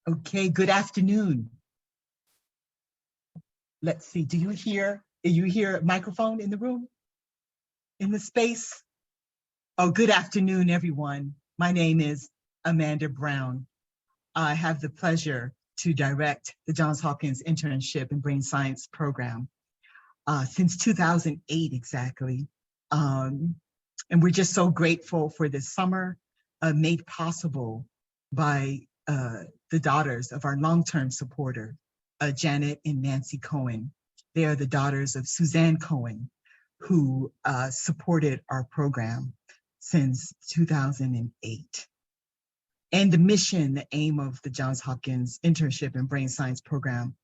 Okay, good afternoon. Let's see, do you hear a microphone in the room, in the space? Oh, good afternoon, everyone. My name is Amanda Brown. I have the pleasure to direct the Johns Hopkins Internship and Brain Science program since 2008 exactly. And we're just so grateful for this summer made possible by the daughters of our long-term supporter, Janet and Nancy Cohen. They are the daughters of Suzanne Cohen, who supported our program since 2008. And the mission, the aim of the Johns Hopkins Internship and Brain Science program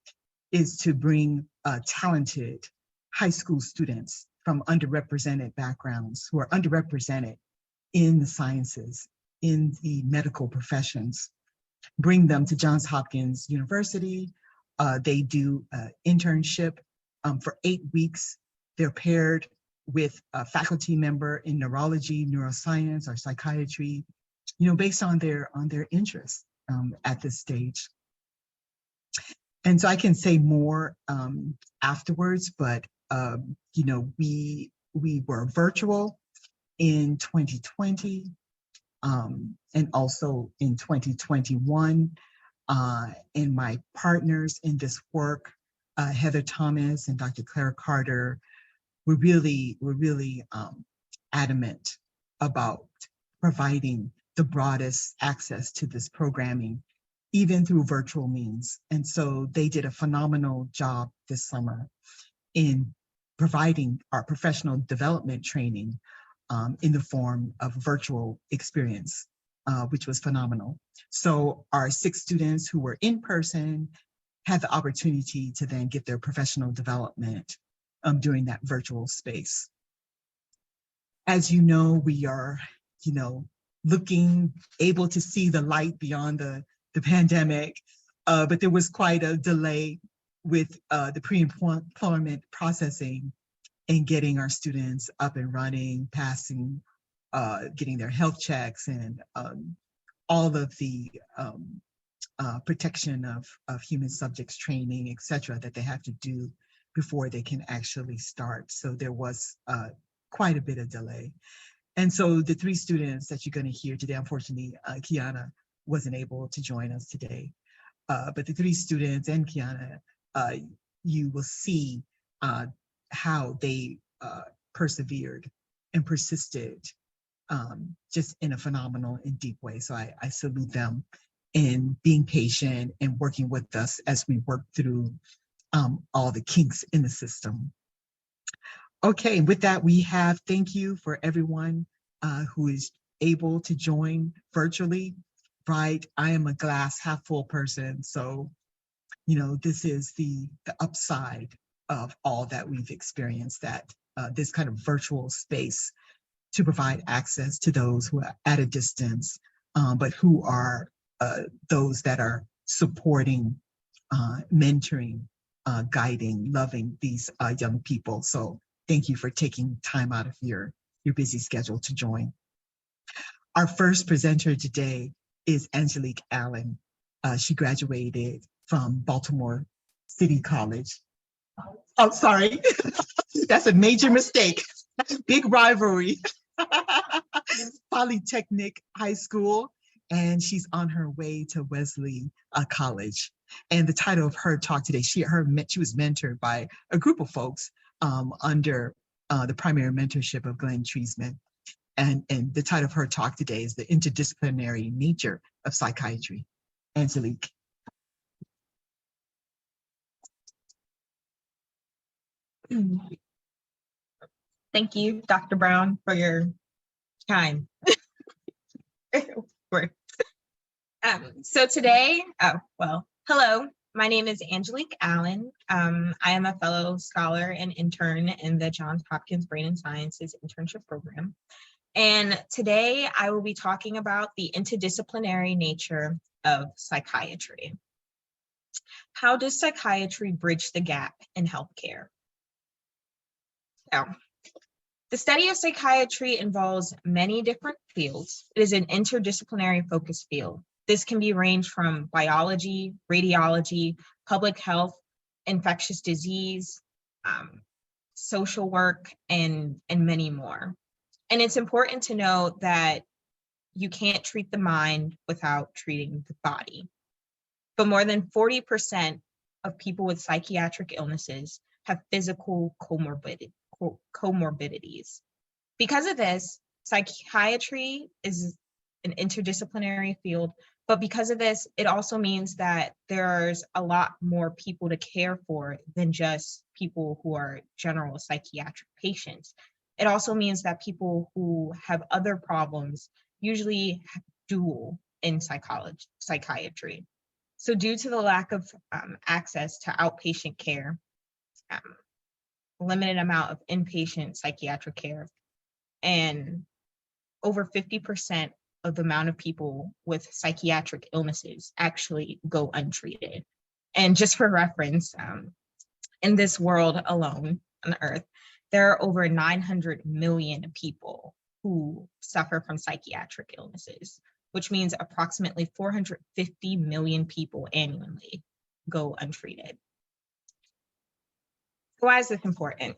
is to bring talented high school students from underrepresented backgrounds who are underrepresented in the sciences, in the medical professions, bring them to Johns Hopkins University. They do an internship for 8 weeks. They're paired with a faculty member in neurology, neuroscience, or psychiatry, based on their interests at this stage. And so I can say more afterwards, but we were virtual in 2020 and also in 2021. And my partners in this work, Heather Thomas and Dr. Claire Carter, were really adamant about providing the broadest access to this programming, even through virtual means. And so they did a phenomenal job this summer in providing our professional development training in the form of virtual experience, which was phenomenal. So our 6 students who were in person had the opportunity to then get their professional development during that virtual space. As you know, we are, able to see the light beyond the pandemic, but there was quite a delay with the pre-employment processing and getting our students up and running, passing, getting their health checks, and all of the protection of human subjects training, et cetera, that they have to do before they can actually start. So there was quite a bit of delay. And so the 3 students that you're going to hear today, unfortunately, Kiana wasn't able to join us today. But the 3 students and Kiana, you will see how they persevered and persisted just in a phenomenal and deep way. So I salute them in being patient and working with us as we work through all the kinks in the system. Okay, with that, thank you for everyone who is able to join virtually, right? I am a glass half full person. So, this is the upside of all that we've experienced, that this kind of virtual space to provide access to those who are at a distance, but who are those that are supporting, mentoring, guiding, loving these young people. So thank you for taking time out of your busy schedule to join. Our first presenter today is Angelique Allen. She graduated from Baltimore City College. Oh, sorry. That's a major mistake. Big rivalry. Polytechnic High School, and she's on her way to Wesley College. And the title of her talk today, she was mentored by a group of folks under the primary mentorship of Glenn Treisman. And the title of her talk today is The Interdisciplinary Nature of Psychiatry. Angelique. Thank you, Dr. Brown, for your time. So today, hello, my name is Angelique Allen. I am a fellow scholar and intern in the Johns Hopkins Brain and Sciences Internship Program. And today I will be talking about the interdisciplinary nature of psychiatry. How does psychiatry bridge the gap in healthcare? So, the study of psychiatry involves many different fields. It is an interdisciplinary focused field. This can be ranged from biology, radiology, public health, infectious disease, social work, and many more. And it's important to know that you can't treat the mind without treating the body. But more than 40% of people with psychiatric illnesses have physical comorbidities. Because of this, psychiatry is an interdisciplinary field, but because of this, it also means that there's a lot more people to care for than just people who are general psychiatric patients. It also means that people who have other problems usually have dual in psychiatry. So due to the lack of access to outpatient care, limited amount of inpatient psychiatric care, and over 50% of the amount of people with psychiatric illnesses actually go untreated. And just for reference, in this world alone on Earth, there are over 900 million people who suffer from psychiatric illnesses, which means approximately 450 million people annually go untreated. Why is this important?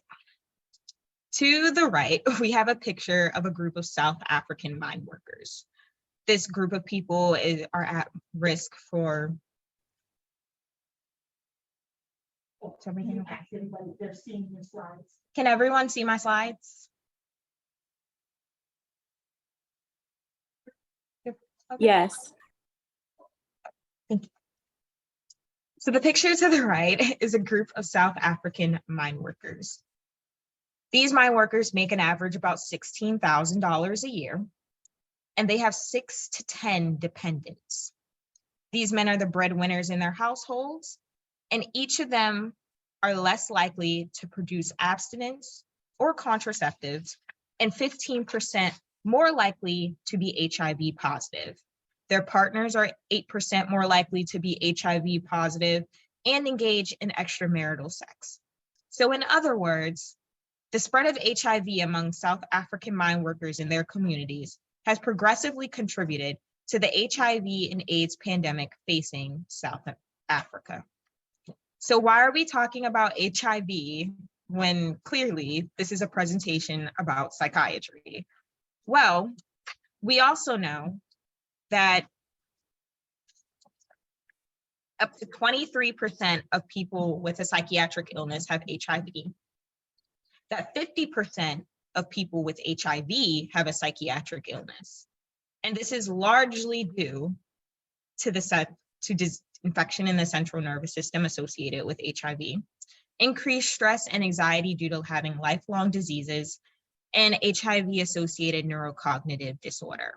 To the right, we have a picture of a group of South African mine workers. This group of people are at risk for. They're seeing your slides. Can everyone see my slides? Okay. Yes. Thank you. So the picture to the right is a group of South African mine workers. These mine workers make an average about $16,000 a year, and they have 6 to 10 dependents. These men are the breadwinners in their households, and each of them are less likely to produce abstinence or contraceptives, and 15% more likely to be HIV positive. Their partners are 8% more likely to be HIV positive and engage in extramarital sex. So in other words, the spread of HIV among South African mine workers in their communities has progressively contributed to the HIV and AIDS pandemic facing South Africa. So why are we talking about HIV when clearly this is a presentation about psychiatry? Well, we also know that up to 23% of people with a psychiatric illness have HIV, that 50% of people with HIV have a psychiatric illness. And this is largely due to infection in the central nervous system associated with HIV, increased stress and anxiety due to having lifelong diseases, and HIV-associated neurocognitive disorder.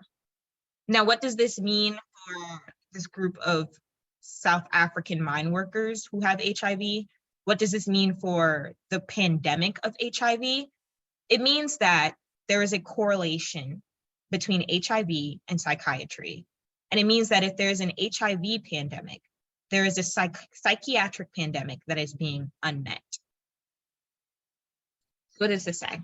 Now, what does this mean for this group of South African mine workers who have HIV? What does this mean for the pandemic of HIV? It means that there is a correlation between HIV and psychiatry. And it means that if there is an HIV pandemic, there is a psychiatric pandemic that is being unmet. What does this say?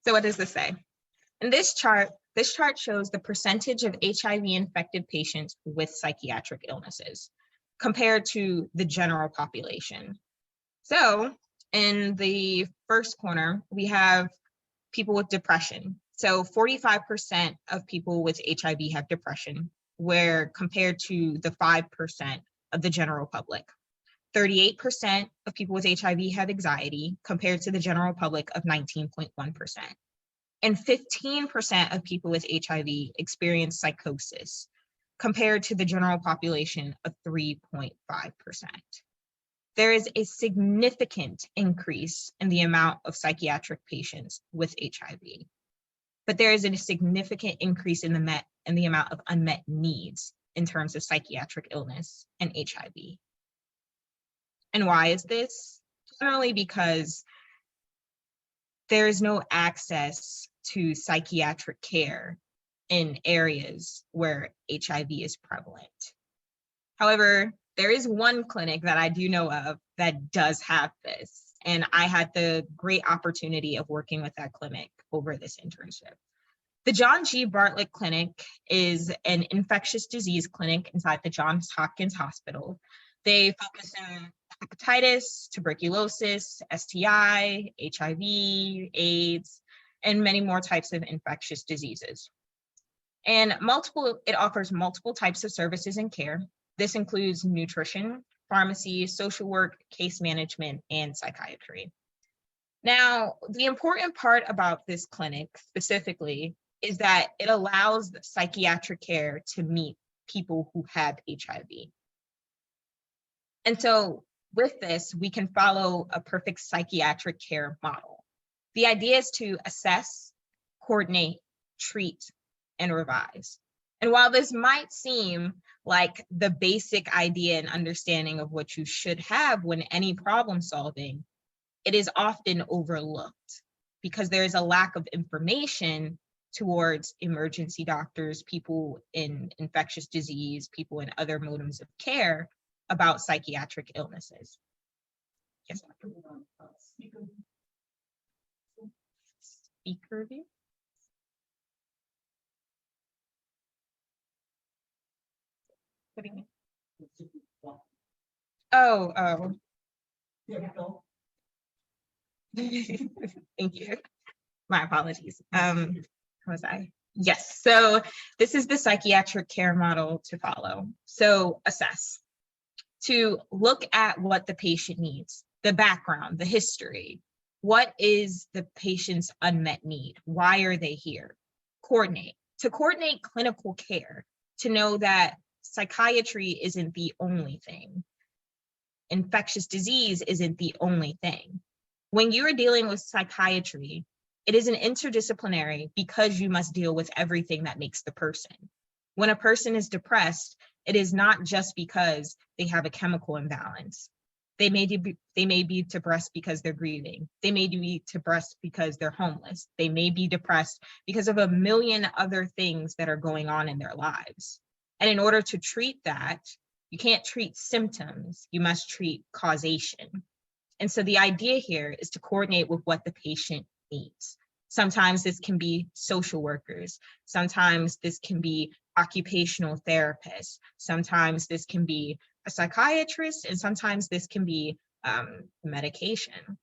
So what does this say? In this chart shows the percentage of HIV-infected patients with psychiatric illnesses compared to the general population. So in the first corner, we have people with depression. So 45% of people with HIV have depression, where compared to the 5% of the general public. 38% of people with HIV have anxiety compared to the general public of 19.1%. And 15% of people with HIV experience psychosis compared to the general population of 3.5%. There is a significant increase in the amount of psychiatric patients with HIV, but there is a significant increase in the amount of unmet needs in terms of psychiatric illness and HIV. And why is this? Generally because there is no access to psychiatric care in areas where HIV is prevalent. However, there is one clinic that I do know of that does have this. And I had the great opportunity of working with that clinic over this internship. The John G. Bartlett Clinic is an infectious disease clinic inside the Johns Hopkins Hospital. They focus on hepatitis, tuberculosis, STI, HIV, AIDS, and many more types of infectious diseases. And it offers multiple types of services and care. This includes nutrition, pharmacy, social work, case management, and psychiatry. Now, the important part about this clinic specifically is that it allows psychiatric care to meet people who have HIV. And so with this, we can follow a perfect psychiatric care model. The idea is to assess, coordinate, treat, and revise. And while this might seem like the basic idea and understanding of what you should have when any problem solving, it is often overlooked because there is a lack of information towards emergency doctors, people in infectious disease, people in other modes of care about psychiatric illnesses. Yes. Speaker view. What do you mean? Oh. Thank you. My apologies. Was I? Yes. So this is the psychiatric care model to follow. So assess, to look at what the patient needs, the background, the history. What is the patient's unmet need? Why are they here? Coordinate, to coordinate clinical care, to know that psychiatry isn't the only thing. Infectious disease isn't the only thing. When you're dealing with psychiatry, it is an interdisciplinary because you must deal with everything that makes the person. When a person is depressed, it is not just because they have a chemical imbalance. They may be depressed because they're grieving. They may be depressed because they're homeless. They may be depressed because of a million other things that are going on in their lives. And in order to treat that, you can't treat symptoms, you must treat causation. And so the idea here is to coordinate with what the patient needs. Sometimes this can be social workers. Sometimes this can be occupational therapists. Sometimes this can be a psychiatrist, and sometimes this can be medication.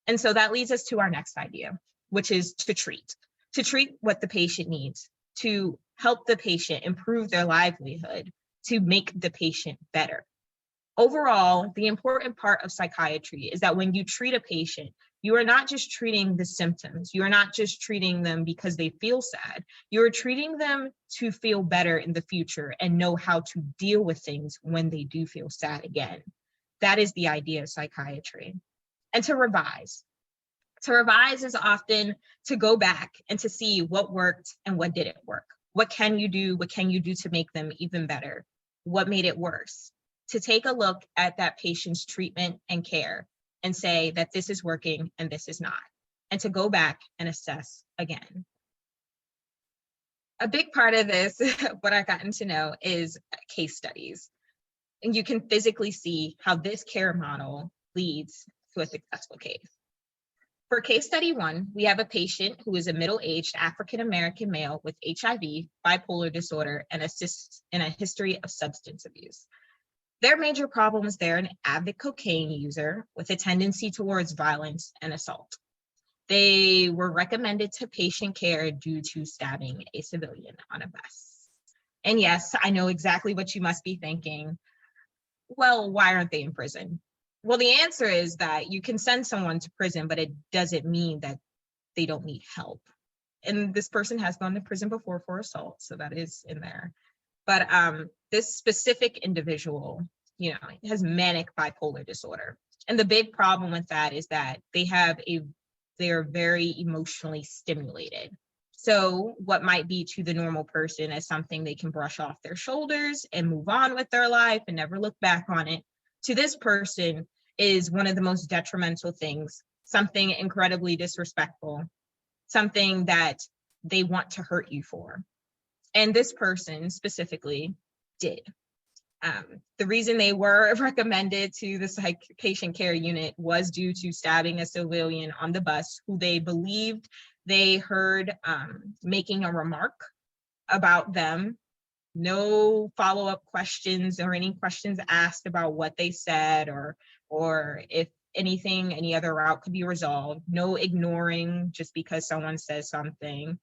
And so that leads us to our next idea, which is to treat what the patient needs, to help the patient improve their livelihood, to make the patient better. Overall, the important part of psychiatry is that when you treat a patient, you are not just treating the symptoms. You are not just treating them because they feel sad. You're treating them to feel better in the future and know how to deal with things when they do feel sad again. That is the idea of psychiatry. And to revise. To revise is often to go back and to see what worked and what didn't work. What can you do? What can you do to make them even better? What made it worse? To take a look at that patient's treatment and care and say that this is working and this is not, and to go back and assess again. A big part of this, what I've gotten to know, is case studies. And you can physically see how this care model leads to a successful case. For case study 1, we have a patient who is a middle-aged African-American male with HIV, bipolar disorder, and a history of substance abuse. Their major problem is they're an avid cocaine user with a tendency towards violence and assault. They were recommended to patient care due to stabbing a civilian on a bus. And yes, I know exactly what you must be thinking. Well, why aren't they in prison? Well, the answer is that you can send someone to prison, but it doesn't mean that they don't need help. And this person has gone to prison before for assault, so that is in there. But this specific individual, has manic bipolar disorder. And the big problem with that is that they're very emotionally stimulated. So what might be to the normal person as something they can brush off their shoulders and move on with their life and never look back on it, to this person is one of the most detrimental things, something incredibly disrespectful, something that they want to hurt you for. And this person specifically did. The reason they were recommended to the patient care unit was due to stabbing a civilian on the bus who they believed they heard making a remark about them. No follow-up questions or any questions asked about what they said or if anything, any other route could be resolved. No ignoring just because someone says something.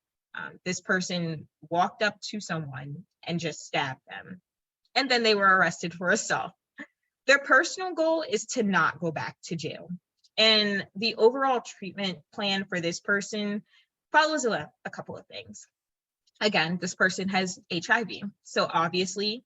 This person walked up to someone and just stabbed them. And then they were arrested for assault. Their personal goal is to not go back to jail. And the overall treatment plan for this person follows a couple of things. Again, this person has HIV. So obviously,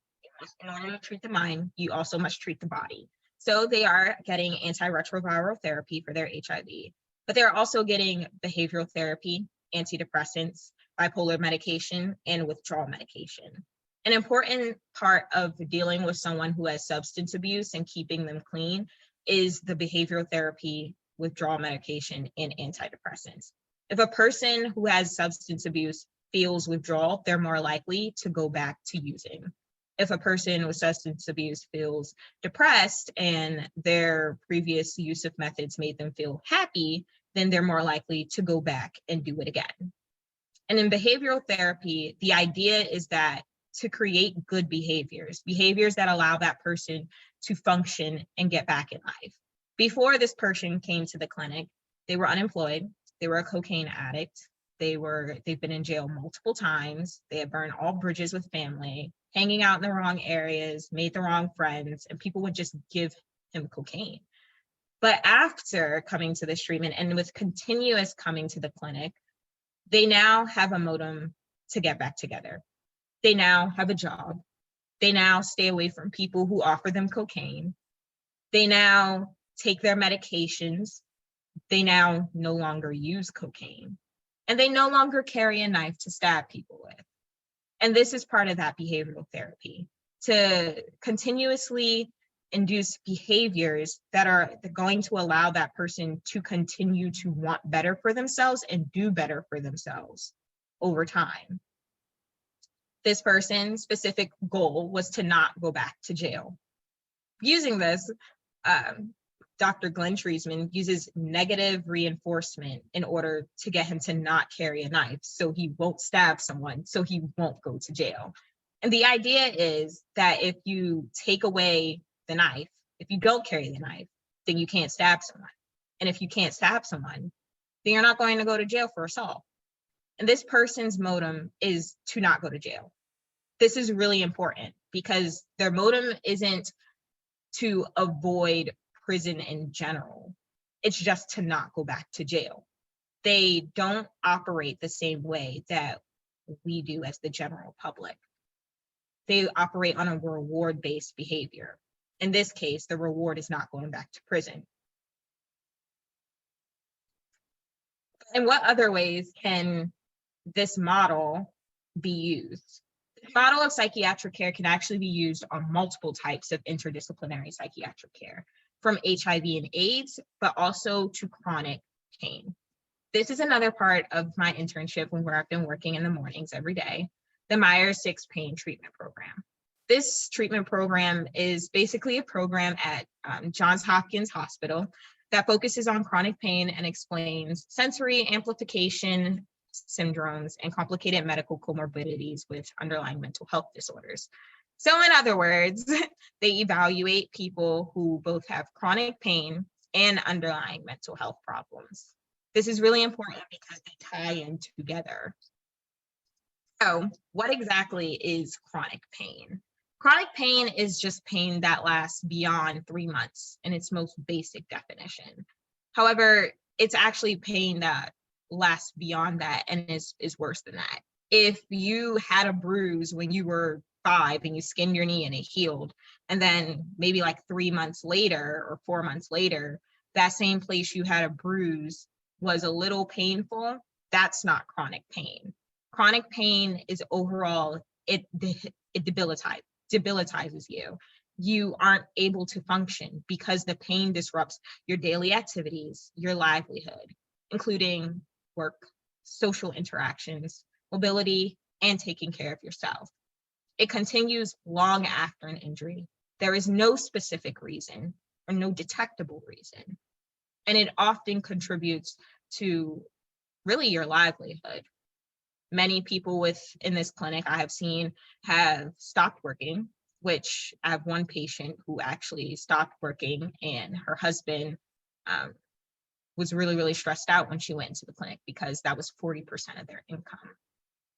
in order to treat the mind, you also must treat the body. So they are getting antiretroviral therapy for their HIV, but they're also getting behavioral therapy, antidepressants, bipolar medication, and withdrawal medication. An important part of dealing with someone who has substance abuse and keeping them clean is the behavioral therapy, withdrawal medication, and antidepressants. If a person who has substance abuse feels withdrawal, they're more likely to go back to using. If a person with substance abuse feels depressed and their previous use of methods made them feel happy, then they're more likely to go back and do it again. And in behavioral therapy, the idea is that to create good behaviors that allow that person to function and get back in life. Before this person came to the clinic, they were unemployed, they were a cocaine addict, they've been in jail multiple times, they had burned all bridges with family, hanging out in the wrong areas, made the wrong friends, and people would just give him cocaine. But after coming to this treatment and with continuous coming to the clinic, they now have a modem to get back together. They now have a job. They now stay away from people who offer them cocaine. They now take their medications. They now no longer use cocaine. And they no longer carry a knife to stab people with. And this is part of that behavioral therapy, to continuously induce behaviors that are going to allow that person to continue to want better for themselves and do better for themselves over time. This person's specific goal was to not go back to jail. Using this, Dr. Glenn Treisman uses negative reinforcement in order to get him to not carry a knife, so he won't stab someone, so he won't go to jail. And the idea is that if you take away the knife, if you don't carry the knife, then you can't stab someone. And if you can't stab someone, then you're not going to go to jail for assault. And this person's modem is to not go to jail. This is really important because their modem isn't to avoid prison in general. It's just to not go back to jail. They don't operate the same way that we do as the general public. They operate on a reward-based behavior. In this case, the reward is not going back to prison. In what other ways can this model be used? The model of psychiatric care can actually be used on multiple types of interdisciplinary psychiatric care, from HIV and AIDS, but also to chronic pain. This is another part of my internship where I've been working in the mornings every day, the Myers-6 Pain Treatment Program. This treatment program is basically a program at Johns Hopkins Hospital that focuses on chronic pain and explains sensory amplification syndromes and complicated medical comorbidities with underlying mental health disorders. So in other words, they evaluate people who both have chronic pain and underlying mental health problems. This is really important because they tie in together. So what exactly is chronic pain? Chronic pain is just pain that lasts beyond 3 months in its most basic definition. However, it's actually pain that lasts beyond that and is worse than that. If you had a bruise when you were 5 and you skinned your knee and it healed, and then maybe like 3 months later or 4 months later, that same place you had a bruise was a little painful, that's not chronic pain. Chronic pain is overall, it debilitizes you. You aren't able to function because the pain disrupts your daily activities, your livelihood, including work, social interactions, mobility, and taking care of yourself. It continues long after an injury. There is no specific reason or no detectable reason. And it often contributes to really your livelihood. Many people in this clinic I have seen have stopped working, which I have one patient who actually stopped working, and her husband was really, really stressed out when she went into the clinic because that was 40% of their income.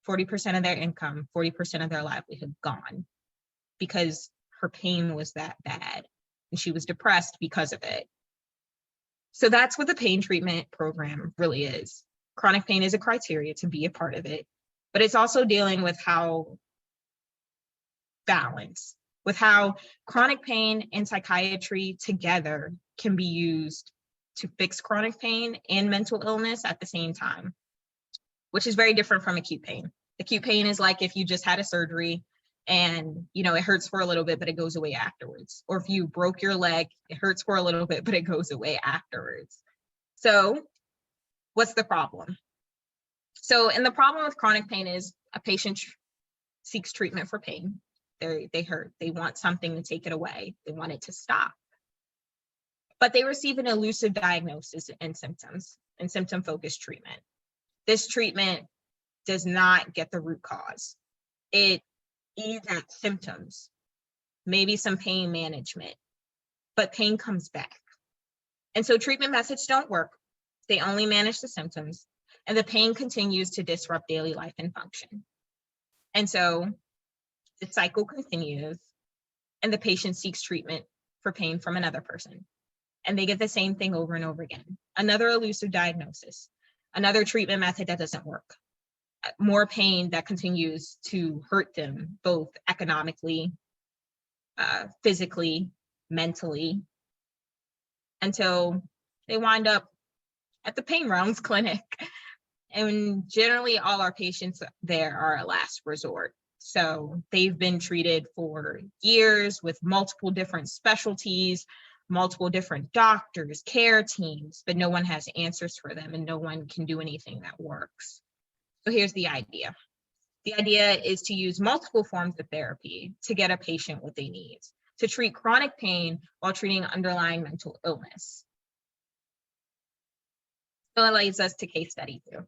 40% of their income, 40% of their livelihood gone because her pain was that bad and she was depressed because of it. So that's what the pain treatment program really is. Chronic pain is a criteria to be a part of it, but it's also dealing with how chronic pain and psychiatry together can be used to fix chronic pain and mental illness at the same time, which is very different from acute pain. Acute pain is like if you just had a surgery and it hurts for a little bit, but it goes away afterwards. Or if you broke your leg, it hurts for a little bit, but it goes away afterwards. So what's the problem? And the problem with chronic pain is a patient seeks treatment for pain. They hurt, they want something to take it away. They want it to stop. But they receive an elusive diagnosis and symptoms and symptom-focused treatment. This treatment does not get the root cause. It aids at symptoms, maybe some pain management, but pain comes back. And so treatment methods don't work. They only manage the symptoms, and the pain continues to disrupt daily life and function. And so the cycle continues, and the patient seeks treatment for pain from another person. And they get the same thing over and over again. Another elusive diagnosis, another treatment method that doesn't work, more pain that continues to hurt them, both economically, physically, mentally, until they wind up at the Pain Realms clinic. And generally all our patients there are a last resort. So they've been treated for years with multiple different specialties, multiple different doctors, care teams, but no one has answers for them and no one can do anything that works. So here's the idea. The idea is to use multiple forms of therapy to get a patient what they need, to treat chronic pain while treating underlying mental illness. So that leads us to case study 2.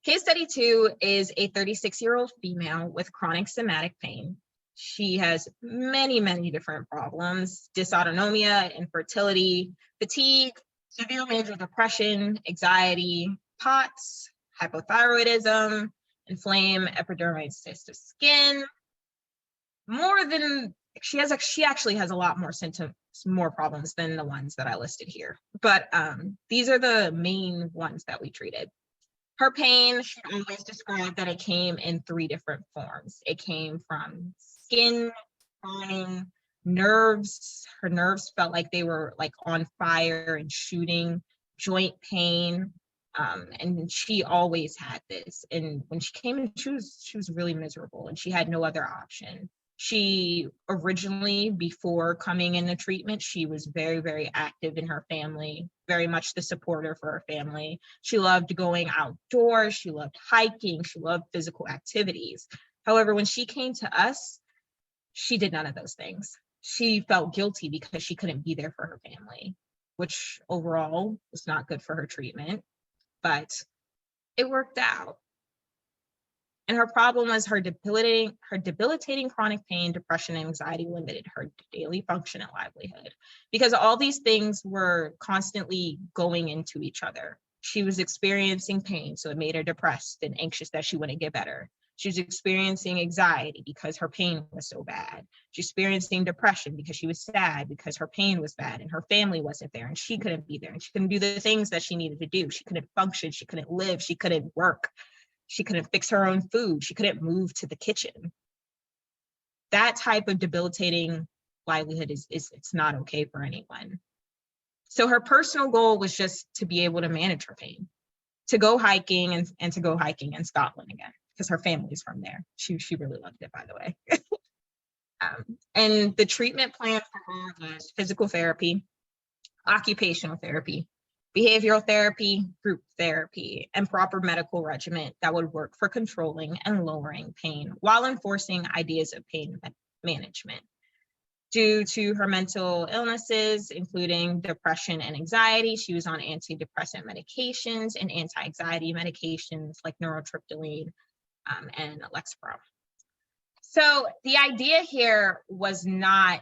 Case study 2 is a 36-year-old female with chronic somatic pain. She has many, many different problems: dysautonomia, infertility, fatigue, severe major depression, anxiety, POTS, hypothyroidism, inflamed epidermoid cyst of skin. She actually has a lot more symptoms, more problems than the ones that I listed here. But these are the main ones that we treated. Her pain, she always described that it came in 3 different forms. It came from skin, burning, nerves. Her nerves felt like they were like on fire and shooting, joint pain. And she always had this. And when she came in, she was really miserable and she had no other option. She originally, before coming into treatment, she was very, very active in her family, very much the supporter for her family. She loved going outdoors. She loved hiking. She loved physical activities. However, when she came to us, she did none of those things. She felt guilty because she couldn't be there for her family, which overall was not good for her treatment, but it worked out. And her problem was her debilitating chronic pain, depression, and anxiety limited her daily function and livelihood because all these things were constantly going into each other. She was experiencing pain, so it made her depressed and anxious that she wouldn't get better. She was experiencing anxiety because her pain was so bad. She's experiencing depression because she was sad because her pain was bad and her family wasn't there and she couldn't be there and she couldn't do the things that she needed to do. She couldn't function. She couldn't live. She couldn't work. She couldn't fix her own food. She couldn't move to the kitchen. That type of debilitating livelihood it's not okay for anyone. So her personal goal was just to be able to manage her pain, to go hiking and to go hiking in Scotland again, because her family's from there. She really loved it, by the way. And the treatment plan for her was physical therapy, occupational therapy, behavioral therapy, group therapy, and proper medical regimen that would work for controlling and lowering pain while enforcing ideas of pain management. Due to her mental illnesses, including depression and anxiety, she was on antidepressant medications and anti-anxiety medications like nortriptyline and Lexapro. So the idea here was not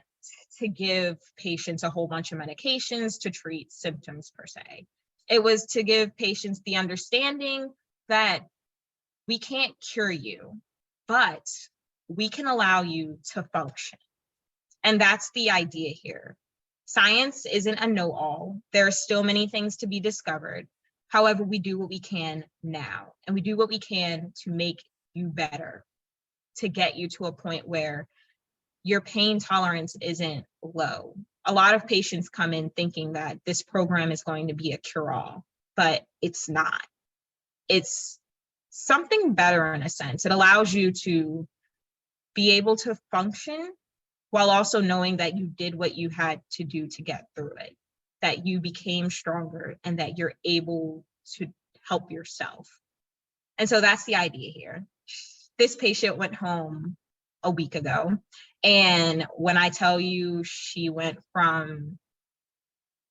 to give patients a whole bunch of medications to treat symptoms per se. It was to give patients the understanding that we can't cure you, but we can allow you to function. And that's the idea here. Science isn't a know-all. There are still many things to be discovered. However, we do what we can now, and we do what we can to make you better, to get you to a point where your pain tolerance isn't low. A lot of patients come in thinking that this program is going to be a cure-all, but it's not. It's something better in a sense. It allows you to be able to function while also knowing that you did what you had to do to get through it, that you became stronger and that you're able to help yourself. And so that's the idea here. This patient went home a week ago. And when I tell you she went from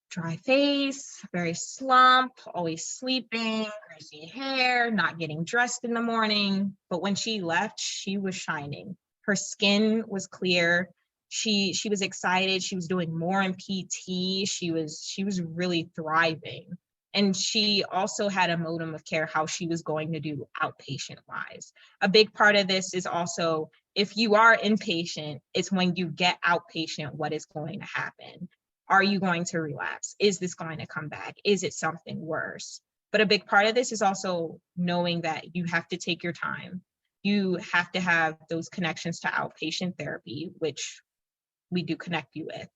dry face, very slump, always sleeping, greasy hair, not getting dressed in the morning. But when she left, she was shining. Her skin was clear. She was excited. She was doing more in PT. She was really thriving. And she also had a modem of care how she was going to do outpatient wise. A big part of this is also, if you are inpatient, it's when you get outpatient, what is going to happen? Are you going to relapse? Is this going to come back? Is it something worse? But a big part of this is also knowing that you have to take your time. You have to have those connections to outpatient therapy, which we do connect you with.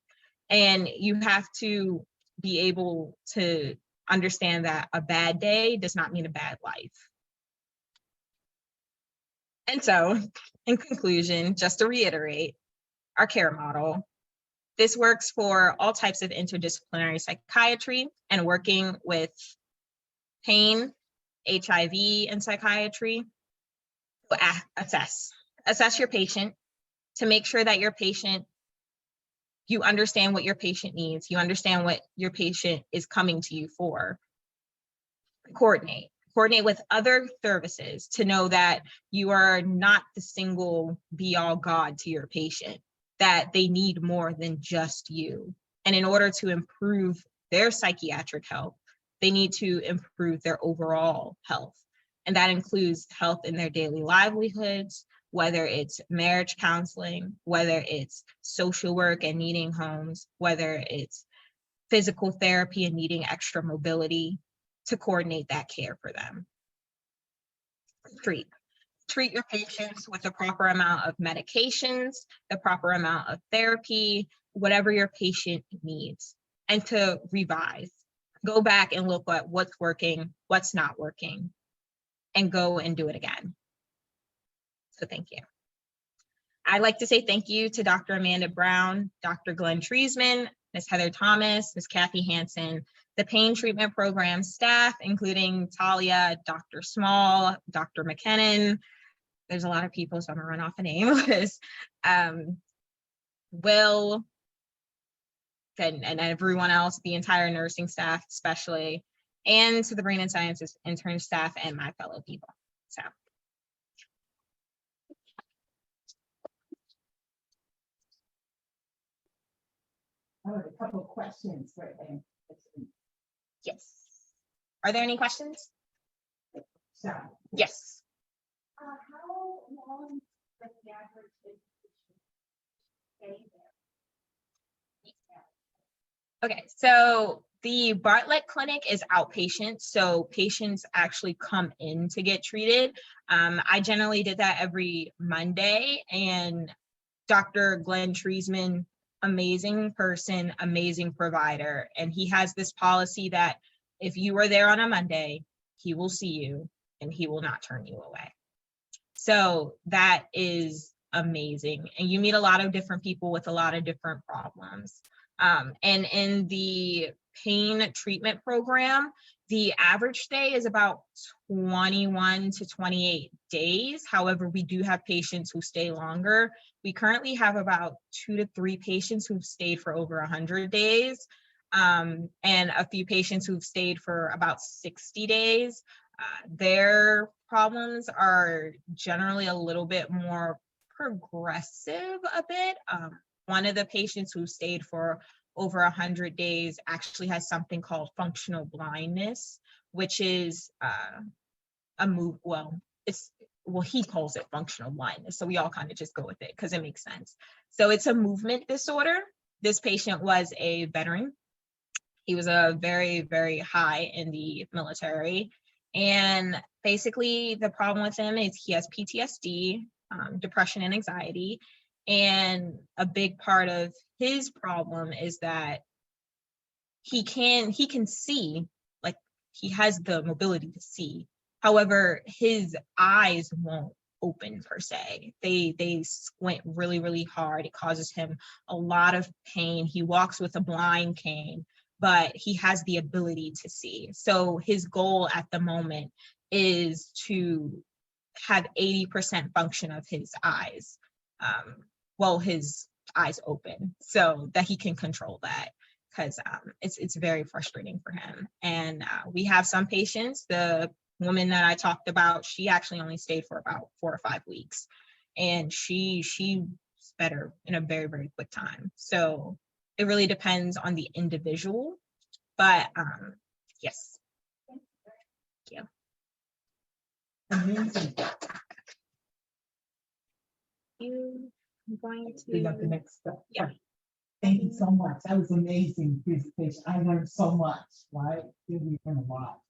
And you have to be able to understand that a bad day does not mean a bad life. And so, in conclusion, just to reiterate, our care model, this works for all types of interdisciplinary psychiatry and working with pain, HIV, and psychiatry. Assess your patient to make sure that your patient, you understand what your patient needs, you understand what your patient is coming to you for. Coordinate with other services to know that you are not the single be-all God to your patient, that they need more than just you. And in order to improve their psychiatric health, they need to improve their overall health. And that includes health in their daily livelihoods, whether it's marriage counseling, whether it's social work and needing homes, whether it's physical therapy and needing extra mobility, to coordinate that care for them. Treat your patients with the proper amount of medications, the proper amount of therapy, whatever your patient needs, and to revise. Go back and look at what's working, what's not working, and go and do it again. So thank you. I'd like to say thank you to Dr. Amanda Brown, Dr. Glenn Treisman, Ms. Heather Thomas, Ms. Kathy Hansen, the pain treatment program staff, including Talia, Dr. Small, Dr. McKinnon. There's a lot of people, so I'm gonna run off a name list. Will, and everyone else, the entire nursing staff especially, and to the Brain and Sciences intern staff and my fellow people. So. A couple of questions right there. Yes. Are there any questions? So, yes. How long does the average stay there? Okay, so the Bartlett Clinic is outpatient, so patients actually come in to get treated. I generally did that every Monday, and Dr. Glenn Treisman, amazing person, amazing provider, and he has this policy that if you are there on a Monday, he will see you and he will not turn you away. So that is amazing, and you meet a lot of different people with a lot of different problems. And in the pain treatment program, the average stay is about 21 to 28 days. However, we do have patients who stay longer. We currently have about 2 to 3 patients who've stayed for over 100 days, and a few patients who've stayed for about 60 days. Their problems are generally a little bit more progressive a bit. One of the patients who stayed for over 100 days actually has something called functional blindness, which is he calls it functional blindness. So we all kind of just go with it because it makes sense. So it's a movement disorder. This patient was a veteran. He was a very, very high in the military. And basically the problem with him is he has PTSD, depression and anxiety. And a big part of his problem is that he can see, like he has the mobility to see. However, his eyes won't open per se. They squint really, really hard. It causes him a lot of pain. He walks with a blind cane, but he has the ability to see. So his goal at the moment is to have 80% function of his eyes. His eyes open so that he can control that, because it's very frustrating for him. And we have some patients, the woman that I talked about, she actually only stayed for about 4 or 5 weeks, and she's better in a very, very quick time. So it really depends on the individual, but yes. Thank you. Amazing. I'm going We got the to, next step. Yeah. Thank you so much. That was amazing presentation. I learned so much, right? We learned a lot.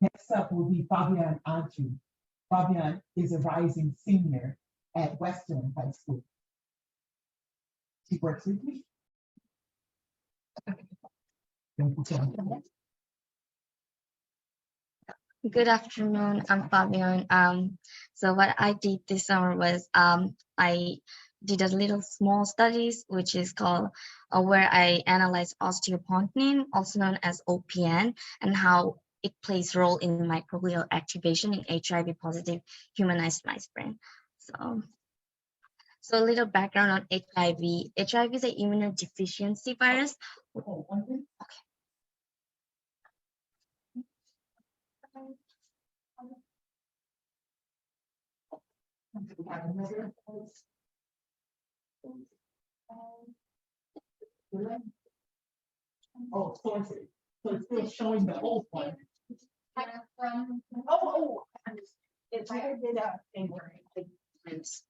Next up will be Fabian Antu. Fabian is a rising senior at Western High School. She works with me. Thank you so much. Good afternoon, I'm Fabian. So what I did this summer was I did a little small studies, which is called where I analyzed osteopontin, also known as OPN, and how it plays role in microglial activation in HIV positive humanized mice brain. So a little background on HIV. HIV is an immunodeficiency virus. Oh, sources. So it's still showing the old one. Oh, it's I did a thing where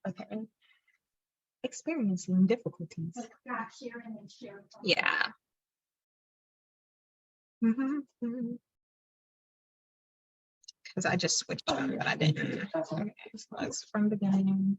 okay. Experiencing difficulties. Like back here and then share. Yeah. Because I just switched on, but I didn't. Okay, so let's from beginning.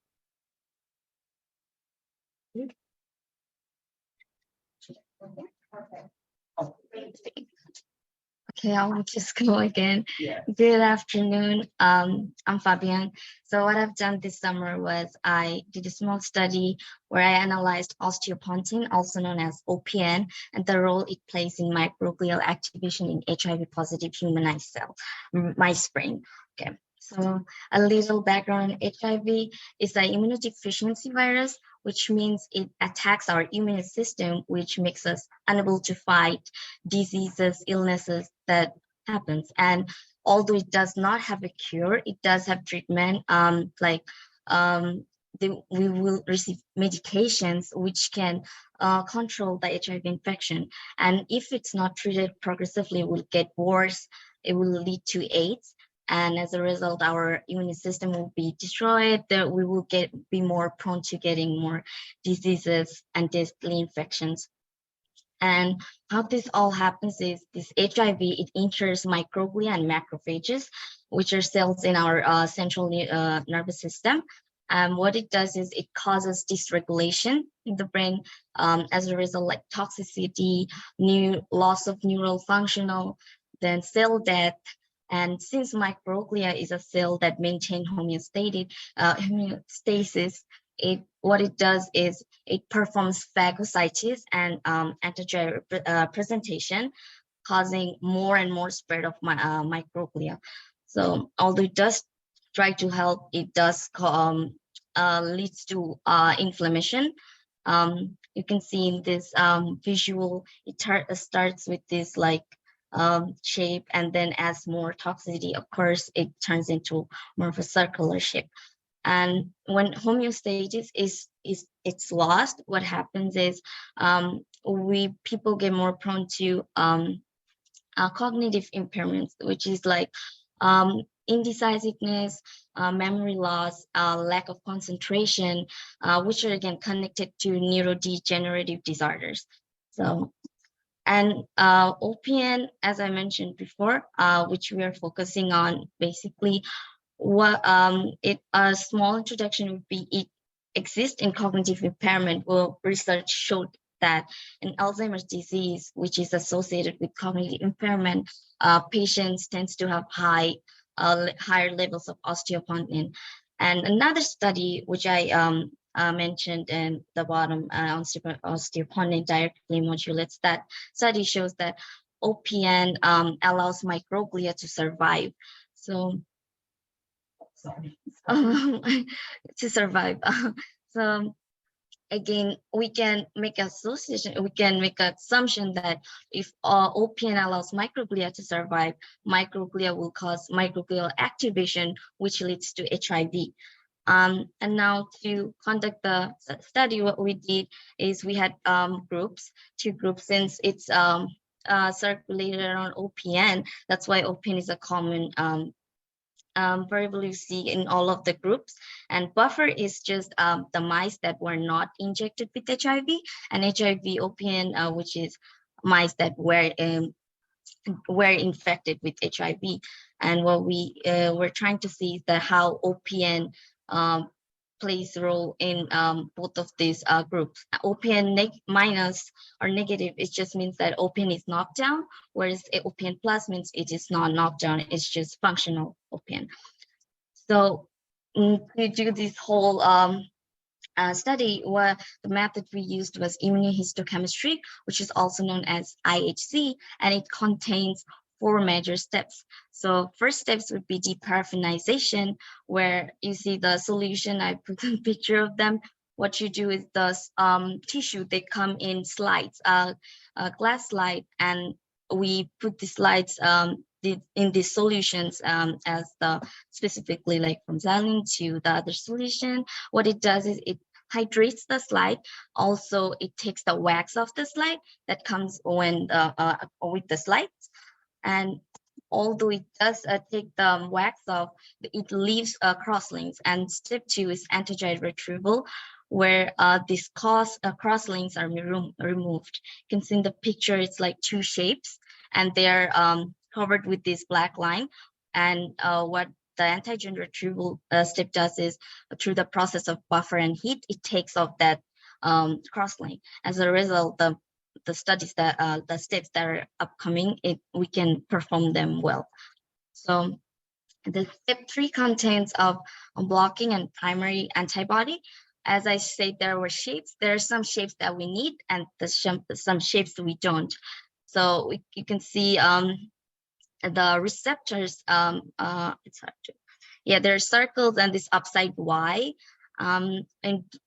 Okay, I'll just go again. Yeah. Good afternoon. I'm Fabian. So what I've done this summer was I did a small study where I analyzed osteopontin, also known as OPN, and the role it plays in microglial activation in HIV positive humanized cell, mice brain. Okay. So a little background on HIV is an immunodeficiency virus, which means it attacks our immune system, which makes us unable to fight diseases, illnesses that happens. And although it does not have a cure, it does have treatment. We will receive medications which can control the HIV infection. And if it's not treated progressively, it will get worse. It will lead to AIDS. And as a result, our immune system will be destroyed. That we will be more prone to getting more diseases and deadly infections. And how this all happens is this HIV, it enters microglia and macrophages, which are cells in our central nervous system. What it does is it causes dysregulation in the brain, as a result, like toxicity, loss of neural functional, then cell death. And since microglia is a cell that maintain homeostasis, what it does is it performs phagocytosis and antigen presentation, causing more and more spread of microglia. So although it does try to help, it does leads to inflammation. You can see in this visual, it starts with this like shape, and then as more toxicity occurs, it turns into more of a circular shape. And when homeostasis is it's lost, what happens is people get more prone to cognitive impairments, which is like indecisiveness, memory loss, lack of concentration, which are again connected to neurodegenerative disorders. So, and OPN, as I mentioned before, which we are focusing on, basically, what a small introduction would be it exists in cognitive impairment. Well, research showed that in Alzheimer's disease, which is associated with cognitive impairment, patients tends to have higher levels of osteopontin. And another study, which I mentioned in the bottom, osteopontin directly modulates. That study shows that OPN allows microglia to survive. So, sorry, to survive. So again, we can make association, we can make an assumption that if OPN allows microglia to survive, microglia will cause microglial activation, which leads to HIV. And now to conduct the study, what we did is we had two groups, since it's circulated around OPN. That's why OPN is a common variable you see in all of the groups. And buffer is just the mice that were not injected with HIV, and HIV OPN, which is mice that were infected with HIV. And what we were trying to see is that how OPN plays a role in both of these groups. OPN minus or negative, it just means that OPN is knocked down, whereas OPN plus means it is not knocked down, it's just functional OPN. So to do this whole study, what the method we used was immunohistochemistry, which is also known as IHC, and it contains 4 major steps. So first steps would be deparaffinization, where you see the solution. I put a picture of them. What you do is the tissue, they come in slides, a glass slide, and we put the slides in these solutions as the specifically like from xylene to the other solution. What it does is it hydrates the slide. Also, it takes the wax off the slide that comes when with the slides. And although it does take the wax off, it leaves crosslinks. And step 2 is antigen retrieval, where these crosslinks are removed. You can see in the picture, it's like 2 shapes, and they're covered with this black line. And what the antigen retrieval step does is, through the process of buffer and heat, it takes off that crosslink. As a result, the studies that the steps that are upcoming, we can perform them well. So the step 3 contains of blocking and primary antibody. As I said, there were shapes. There are some shapes that we need, and some shapes we don't. So you can see the receptors. It's hard to. Yeah, there are circles and this upside Y. And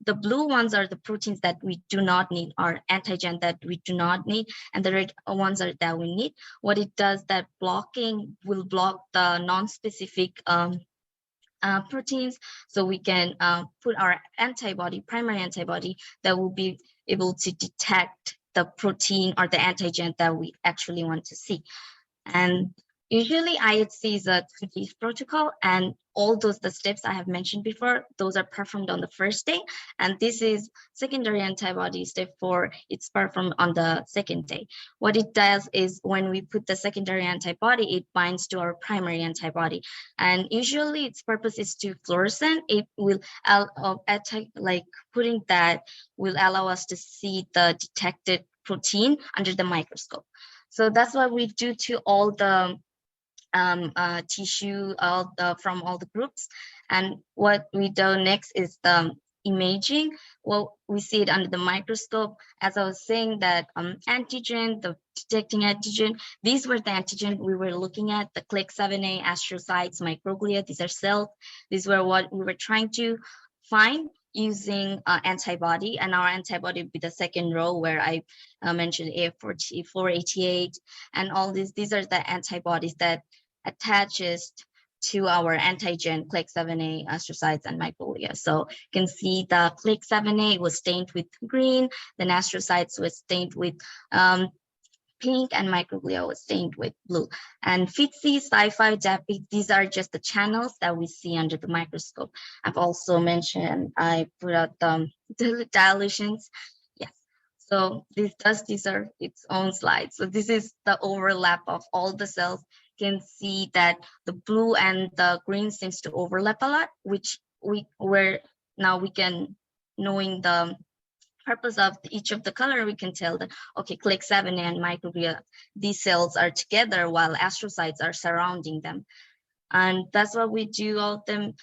the blue ones are the proteins that we do not need, or antigen that we do not need, and the red ones are that we need. What it does, that blocking will block the non-specific proteins, so we can put our antibody, primary antibody, that will be able to detect the protein or the antigen that we actually want to see. And usually IHC is a 2-day protocol, and all the steps I have mentioned before, those are performed on the first day. And this is secondary antibody step 4, it's performed on the second day. What it does is, when we put the secondary antibody, it binds to our primary antibody. And usually its purpose is to fluorescent. It will, like putting that will allow us to see the detected protein under the microscope. So that's what we do to all the tissue from all the groups. And what we do next is the imaging, well, we see it under the microscope. As I was saying that antigen, the detecting antigen, these were the antigen we were looking at, the CLIC7A, astrocytes, microglia, these are cells. These were what we were trying to find using antibody, and our antibody would be the second row where I mentioned A488 and all these are the antibodies that attaches to our antigen CLIC7A, astrocytes, and microglia. So you can see the CLIC7A was stained with green, then astrocytes was stained with pink, and microglia was stained with blue. And FITC, Sci-Fi, DAPI, these are just the channels that we see under the microscope. I've also mentioned, I put out the dilutions. Yes. So these are its own slides. So this is the overlap of all the cells. You can see that the blue and the green seems to overlap a lot, which now we can, knowing the purpose of each of the color, we can tell that, okay, CLIC7 and microglia, these cells are together while astrocytes are surrounding them. And that's what we do all of them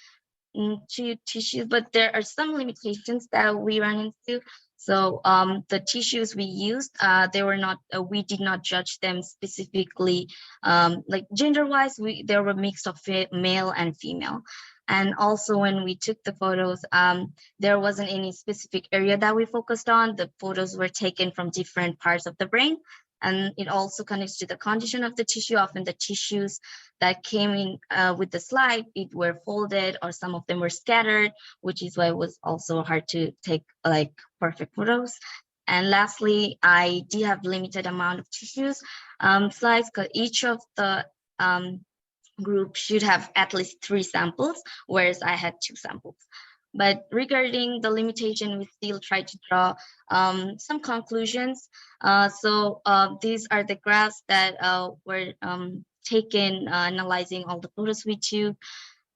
into tissues, but there are some limitations that we run into. So the tissues we used, they were not, we did not judge them specifically, like gender-wise, they were a mix of male and female. And also when we took the photos, there wasn't any specific area that we focused on. The photos were taken from different parts of the brain. And it also connects to the condition of the tissue. Often the tissues that came in with the slide, it were folded or some of them were scattered, which is why it was also hard to take like perfect photos. And lastly, I did have limited amount of tissues slides, because each of the group should have at least 3 samples, whereas I had 2 samples. But regarding the limitation, we still try to draw some conclusions. So these are the graphs that were taken analyzing all the photos we took.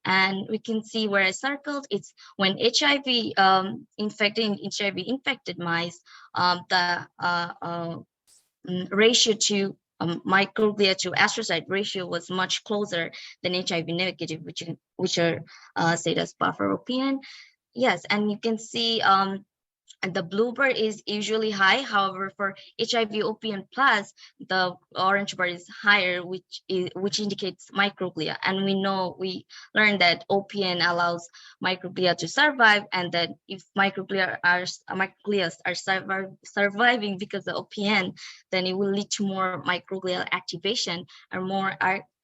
And we can see where I circled, it's when HIV infected mice, the ratio to microglia to astrocyte ratio was much closer than HIV negative, which are status buffer OPN. Yes, and you can see and the blue bar is usually high. However, for HIV OPN plus, the orange bar is higher, which indicates microglia. And we learned that OPN allows microglia to survive, and that if microglia are surviving because of OPN, then it will lead to more microglial activation, or more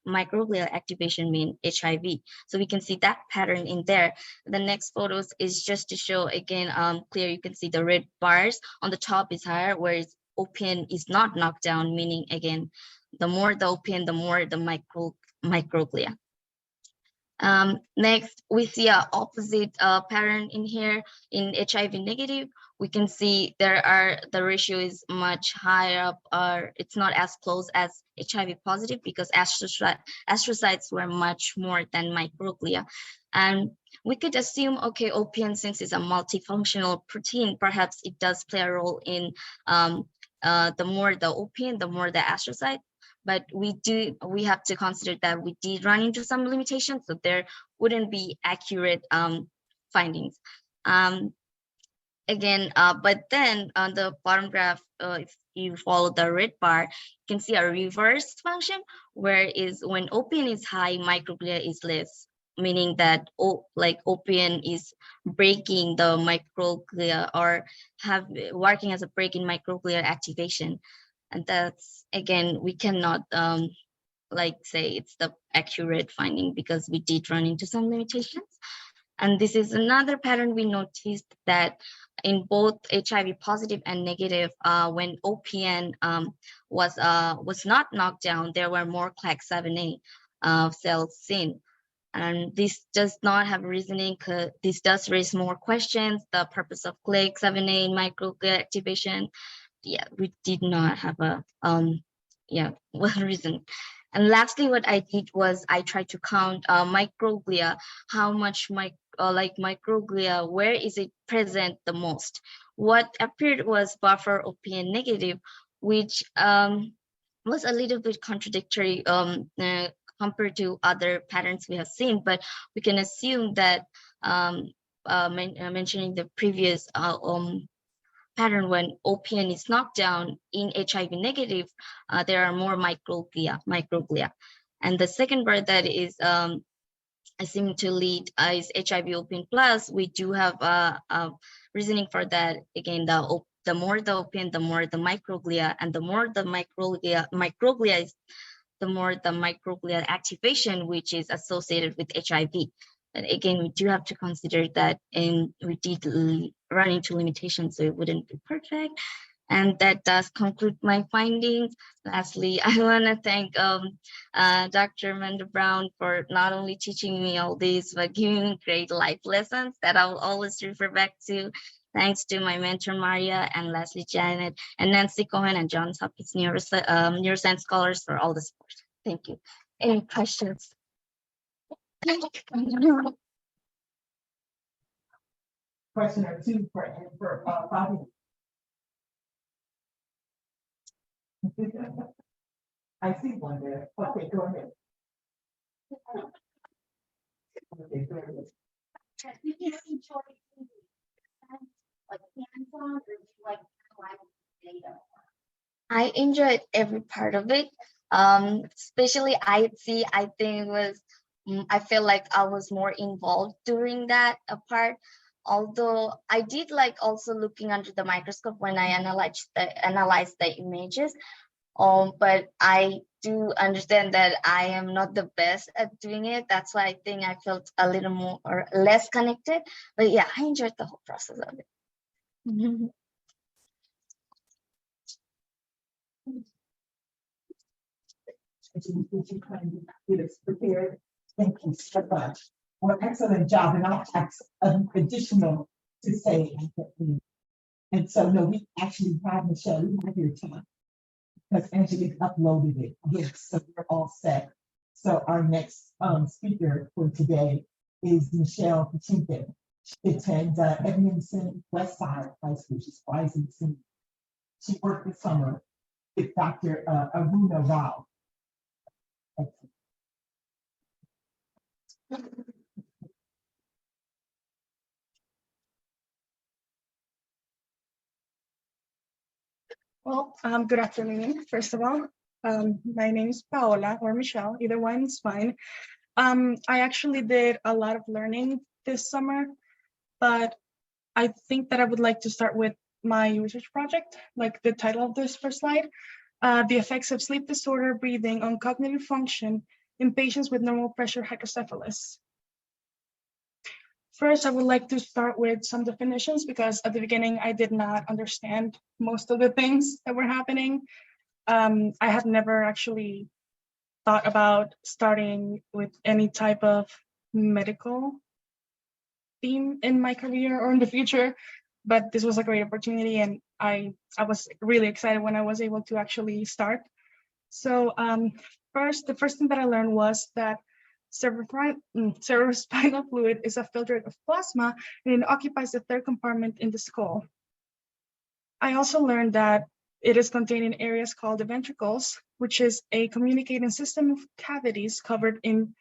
microglial activation mean HIV. So we can see that pattern in there. The next photos is just to show again clear. You can see the red bars on the top is higher, whereas OPN is not knocked down, meaning again, the more the OPN, the more the microglia. Next, we see an opposite pattern in here. In HIV negative, we can see the ratio is much higher up, or it's not as close as HIV positive, because astrocytes were much more than microglia. And we could assume, okay, OPN, since it's a multifunctional protein, perhaps it does play a role in the more the OPN, the more the astrocyte. But we have to consider that we did run into some limitations, so there wouldn't be accurate findings. Again, but then on the bottom graph, if you follow the red bar, you can see a reverse function, where is when OPN is high, microglia is less, meaning that OPN is breaking the microglia, or working as a break in microglia activation. And that's, again, we cannot say it's the accurate finding, because we did run into some limitations. And this is another pattern we noticed, that in both HIV positive and negative, when OPN was not knocked down, there were more CLAC7A cells seen. And this does not have reasoning, because this does raise more questions. The purpose of CLAC7A microglia activation, yeah, we did not have a one reason. And lastly, what I did was I tried to count microglia, how much microglia, where is it present the most. What appeared was buffer OPN negative, which was a little bit contradictory compared to other patterns we have seen, but we can assume that mentioning the previous pattern, when OPN is knocked down in HIV negative, there are more microglia. And the second part that is seem to lead is HIV OPN plus. We do have reasoning for that. Again, the more the OPN, the more the microglia, and the more the microglia is, the more the microglia activation, which is associated with HIV. And again, we do have to consider that, and we did run into limitations, so it wouldn't be perfect. And that does conclude my findings. Lastly, I want to thank Dr. Amanda Brown for not only teaching me all this, but giving me great life lessons that I'll always refer back to. Thanks to my mentor, Maria, and lastly, Janet, and Nancy Cohen, and Johns Hopkins neuroscience scholars for all the support. Thank you. Any questions? Question or two for Fabian. I see one there. Okay, go ahead. Okay, go ahead. You just enjoy like hands-on, or do you like data? I enjoyed every part of it. Especially IT, I think was, I feel like I was more involved during that part. Although I did like also looking under the microscope when I analyzed the images. But I do understand that I am not the best at doing it. That's why I think I felt a little more or less connected. But yeah, I enjoyed the whole process of it. Prepared. Thank you so much. Well, excellent job, and I'll have additional to say. And so, no, we actually have Michelle, we have your time, because Angelique uploaded it. Yes, so we're all set. So our next speaker for today is Michelle Patinkin. She attends Edmondson West Side High School. She's rising soon. She worked this summer with Dr. Aruna Rao. Well, good afternoon, first of all. My name is Paola or Michelle, either one is fine. I actually did a lot of learning this summer, but I think that I would like to start with my research project, like the title of this first slide, the effects of sleep disorder breathing on cognitive function in patients with normal pressure hydrocephalus. First, I would like to start with some definitions, because at the beginning, I did not understand most of the things that were happening. I had never actually thought about starting with any type of medical theme in my career or in the future, but this was a great opportunity, and I was really excited when I was able to actually start. So the first thing that I learned was that cerebrospinal fluid is a filtrate of plasma, and it occupies the third compartment in the skull. I also learned that it is contained in areas called the ventricles, which is a communicating system of cavities covered in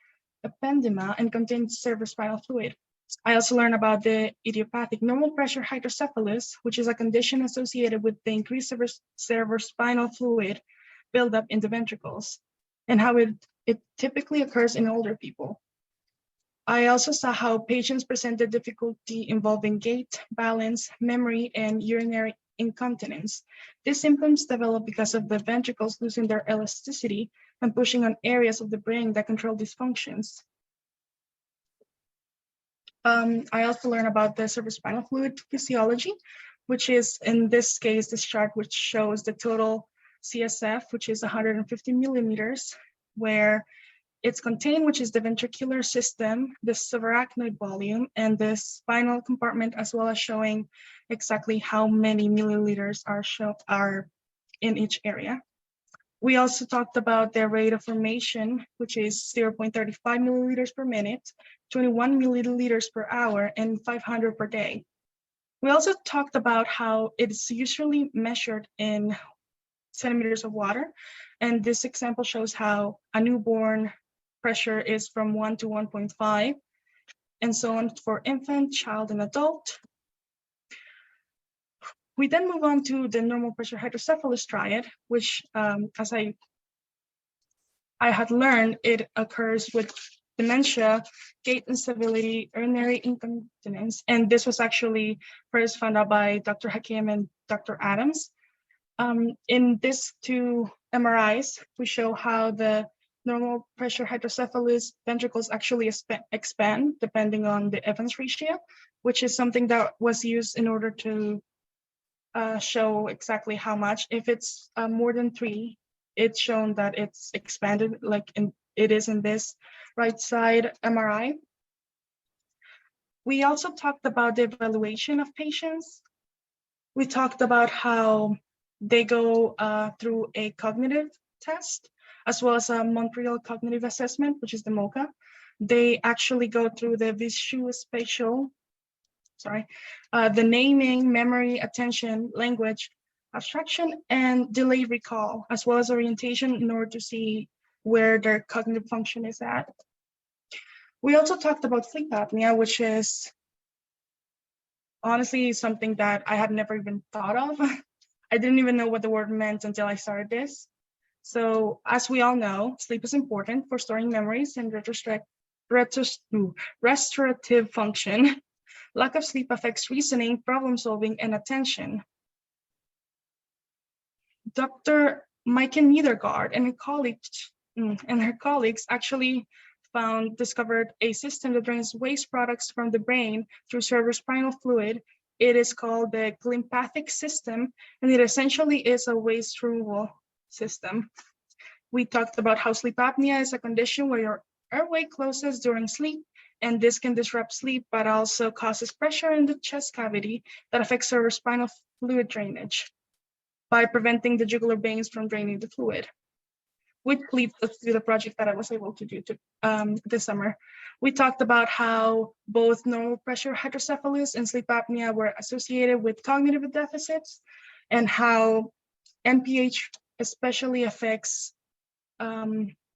ependyma and contains cerebrospinal fluid. I also learned about the idiopathic normal pressure hydrocephalus, which is a condition associated with the increased cerebrospinal fluid buildup in the ventricles, and how it typically occurs in older people. I also saw how patients presented difficulty involving gait, balance, memory, and urinary incontinence. These symptoms develop because of the ventricles losing their elasticity and pushing on areas of the brain that control these functions. I also learned about the cerebrospinal fluid physiology, which is in this case, this chart, which shows the total CSF, which is 150 millimeters, where it's contained, which is the ventricular system, the subarachnoid volume, and the spinal compartment, as well as showing exactly how many milliliters are in each area. We also talked about the rate of formation, which is 0.35 milliliters per minute, 21 milliliters per hour, and 500 per day. We also talked about how it's usually measured in centimeters of water. And this example shows how a newborn pressure is from 1 to 1.5. and so on for infant, child, and adult. We then move on to the normal pressure hydrocephalus triad, which, as I had learned, it occurs with dementia, gait instability, urinary incontinence, and this was actually first found out by Dr. Hakim and Dr. Adams. In these two MRIs, we show how the normal pressure hydrocephalus ventricles actually expand depending on the Evans ratio, which is something that was used in order to show exactly how much. If it's more than 3, it's shown that it's expanded, like it is in this right side MRI. We also talked about the evaluation of patients. We talked about how they go through a cognitive test, as well as a Montreal Cognitive Assessment, which is the MOCA. They actually go through the visuospatial, the naming, memory, attention, language, abstraction, and delayed recall, as well as orientation in order to see where their cognitive function is at. We also talked about sleep apnea, which is honestly something that I had never even thought of. I didn't even know what the word meant until I started this. So as we all know, sleep is important for storing memories and restorative function. Lack of sleep affects reasoning, problem solving, and attention. Dr. Maiken Niedergaard and her colleagues actually discovered a system that drains waste products from the brain through cerebrospinal fluid. It is called the glymphatic system, and it essentially is a waste removal system. We talked about how sleep apnea is a condition where your airway closes during sleep, and this can disrupt sleep, but also causes pressure in the chest cavity that affects cerebrospinal fluid drainage by preventing the jugular veins from draining the fluid, which leads us to the project that I was able to do this summer. We talked about how both normal pressure hydrocephalus and sleep apnea were associated with cognitive deficits, and how NPH especially affects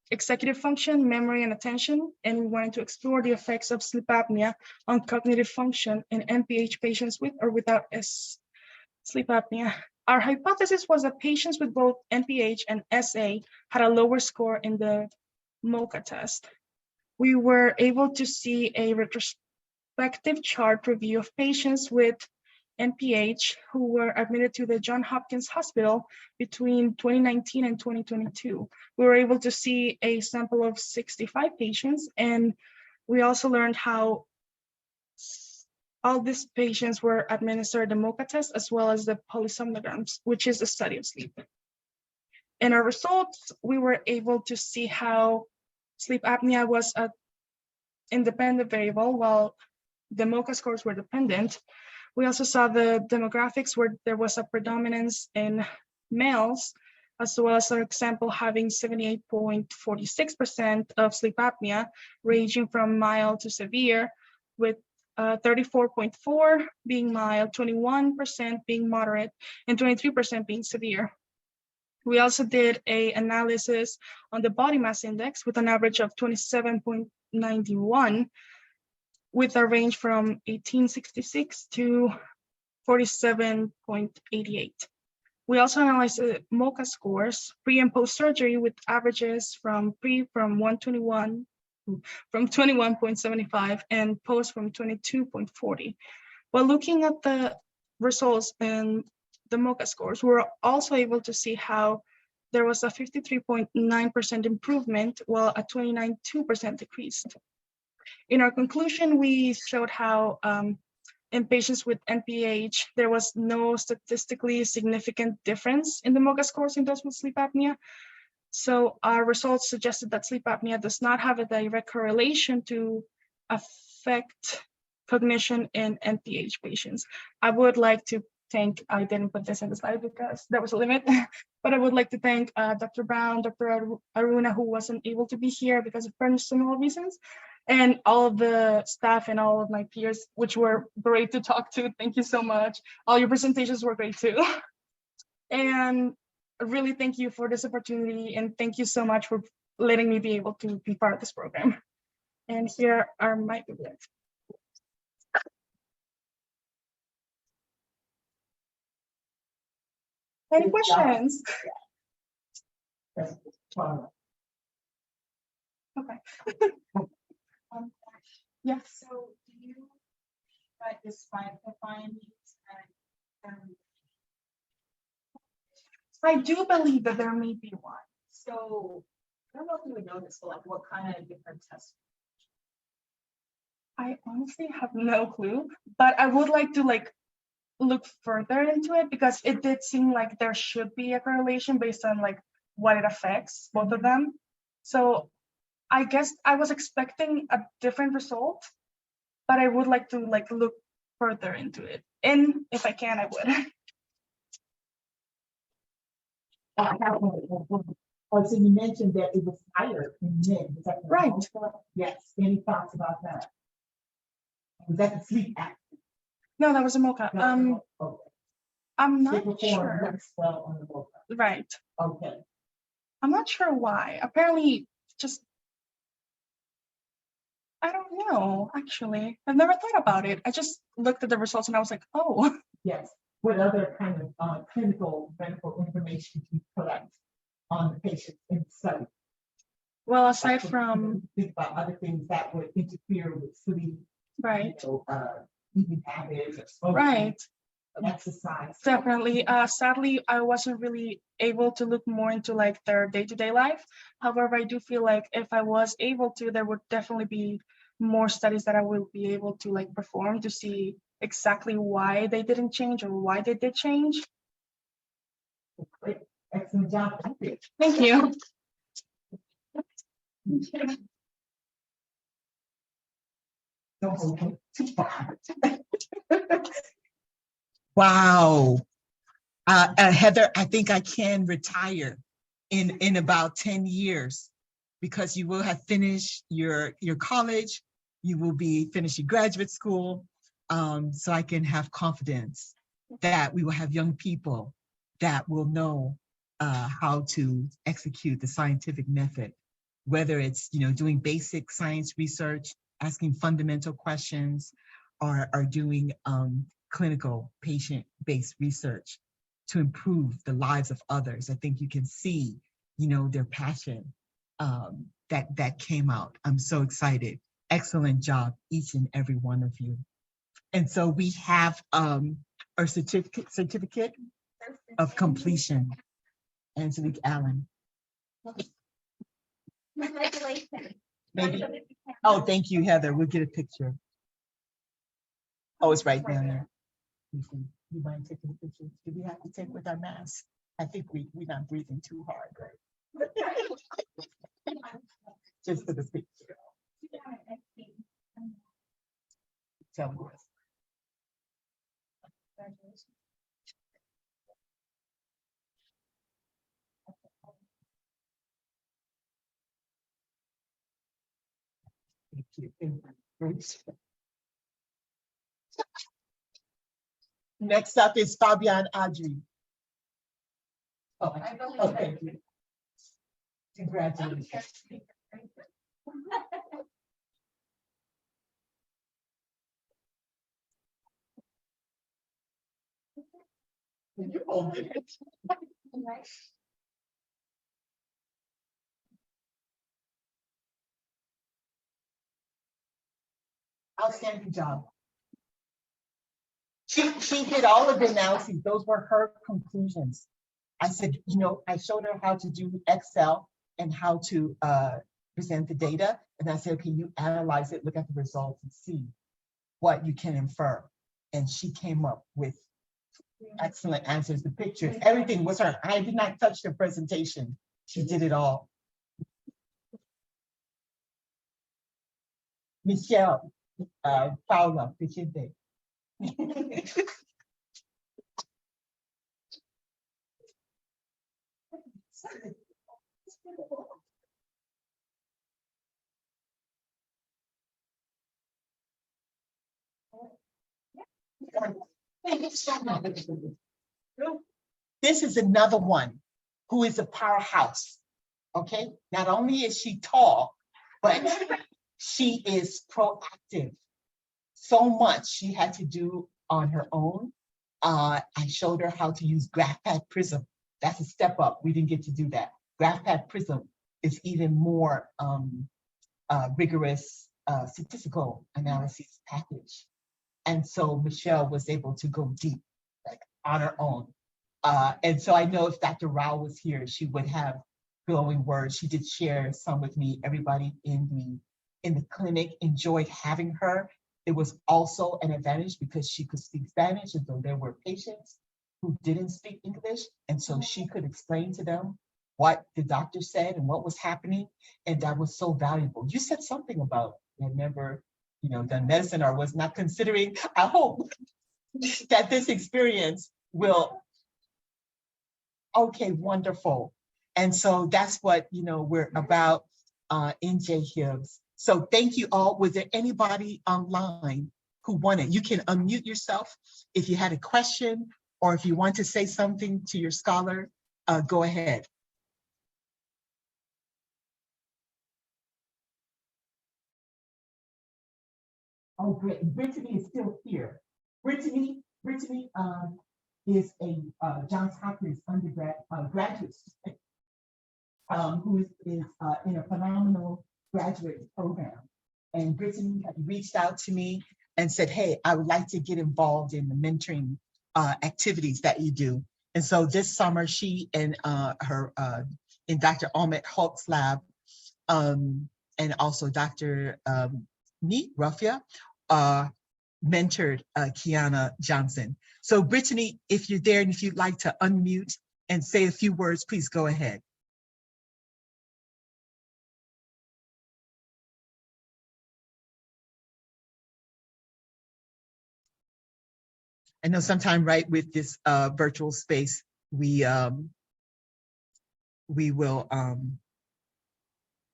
executive function, memory, and attention. And we wanted to explore the effects of sleep apnea on cognitive function in NPH patients with or without sleep apnea. Our hypothesis was that patients with both NPH and SA had a lower score in the MOCA test. We were able to see a retrospective chart review of patients with NPH who were admitted to the Johns Hopkins Hospital between 2019 and 2022. We were able to see a sample of 65 patients, and we also learned how all these patients were administered the MOCA test as well as the polysomnograms, which is a study of sleep. In our results, we were able to see how sleep apnea was an independent variable while the MOCA scores were dependent. We also saw the demographics where there was a predominance in males, as well as our example having 78.46% of sleep apnea, ranging from mild to severe, with 34.4% being mild, 21% being moderate, and 23% being severe. We also did an analysis on the body mass index with an average of 27.91, with a range from 1866 to 47.88. We also analyzed the MOCA scores pre and post surgery with averages from 21.75 and post from 22.40. While looking at the results in the MOCA scores, we were also able to see how there was a 53.9% improvement while a 29.2% decreased. In our conclusion, we showed how in patients with NPH, there was no statistically significant difference in the MOCA scores in those with sleep apnea. So our results suggested that sleep apnea does not have a direct correlation to affect cognition in NPH patients. I would like to thank, I didn't put this in the slide because there was a limit, but I would like to thank Dr. Brown, Dr. Aruna, who wasn't able to be here because of personal reasons, and all of the staff and all of my peers, which were great to talk to. Thank you so much. All your presentations were great too. And really thank you for this opportunity, and thank you so much for letting me be able to be part of this program. And here are my bibliography. Any Good job. questions? That's fine. Okay. Um, Yes. So do you, but despite the findings and I do believe that there may be one. so I don't know if you would know this, but like what kind of different tests? I honestly have no clue, but I would like to look further into it because it did seem like there should be a correlation based on like what it affects both of them. So I guess I was expecting a different result, but I would like to look further into it. And if I can, I would. Oh, so you mentioned that it was higher in men, is that Right. Yes, any thoughts about that? Was that the sleep act? No, that was a mocha. Okay. I'm They not perform sure. less well on the vocal. Right. Okay. I'm not sure why. Apparently, just I don't know, actually. I've never thought about it. I just looked at the results and I was like, oh, Yes. What other kind of clinical medical information do you collect on the patient in the study? well, aside from, Think about other things that would interfere with sleep, right, eating habits, or smoking, right, exercise. definitely. Sadly, I wasn't really able to look more into like their day-to-day life. However, I do feel like if I was able to, there would definitely be more studies that I will be able to like perform to see exactly why they didn't change or why they did change. Great. Excellent job. Thank you. Thank you. Don't hold him too far. Wow. Heather, I think I can retire in about 10 years because you will have finished your college, you will be finishing graduate school. So I can have confidence that we will have young people that will know how to execute the scientific method, whether it's doing basic science research, asking fundamental questions, or doing clinical patient-based research to improve the lives of others. I think you can see, their passion that came out. I'm so excited. Excellent job, each and every one of you. And so we have our certificate of completion. Angelique Allen. Congratulations. Maybe. Oh, thank you, Heather. We'll get a picture. Oh, it's right down there. You mind taking a picture? Do we have to take with our mask? I think we're not breathing too hard, right? Just for the picture. Tell me. Thank you. Next up is Fabian Adri. Oh, okay. Congratulations. You hold it. Outstanding job. She did all of the analyses. Those were her conclusions. I said, I showed her how to do Excel and how to present the data. And I said, okay, you analyze it, look at the results and see what you can infer. And she came up with excellent answers. The pictures, everything was her. I did not touch the presentation. She did it all. Michelle Paula Pichinde. This is another one who is a powerhouse. Okay, not only is she tall, but she is proactive. So much she had to do on her own. I showed her how to use GraphPad Prism. That's a step up. We didn't get to do that. GraphPad Prism is even more rigorous statistical analysis package. And so Michelle was able to go deep, like on her own. And so I know if Dr. Rao was here, she would have glowing words. She did share some with me. Everybody in the clinic enjoyed having her. It was also an advantage because she could speak Spanish, and so there were patients who didn't speak English, and so she could explain to them what the doctor said and what was happening, and that was so valuable. You said something about, I never, done medicine or was not considering. I hope that this experience will. Okay, wonderful. And so that's what we're about in JHIBS. So thank you all. Was there anybody online who wanted? You can unmute yourself if you had a question or if you want to say something to your scholar. Go ahead. Oh, great. Brittany is still here. Brittany is a Johns Hopkins undergrad graduate student who is in a phenomenal graduate program. And Brittany had reached out to me and said, hey, I would like to get involved in the mentoring activities that you do. And so this summer, she and her in Dr. Ahmed Hulk's lab and also Dr. Neat Ruffia mentored Kiana Johnson. So Brittany, if you're there and if you'd like to unmute and say a few words, please go ahead. I know sometime, right, with this virtual space, we will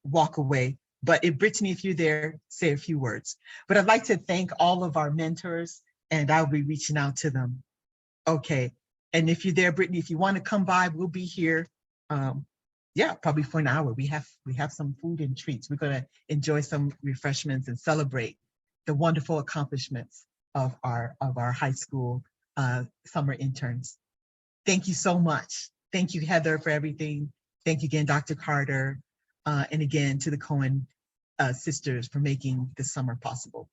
walk away. But if Brittany, if you're there, say a few words. But I'd like to thank all of our mentors, and I'll be reaching out to them. Okay. And if you're there, Brittany, if you want to come by, we'll be here. Yeah, probably for an hour. We have some food and treats. We're going to enjoy some refreshments and celebrate the wonderful accomplishments of our high school summer interns. Thank you so much. Thank you, Heather, for everything. Thank you again, Dr. Carter, and again to the Cohen sisters for making this summer possible.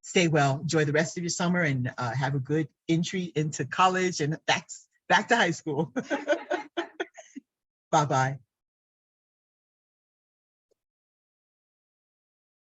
Stay well, enjoy the rest of your summer, and have a good entry into college and back to high school. Bye-bye.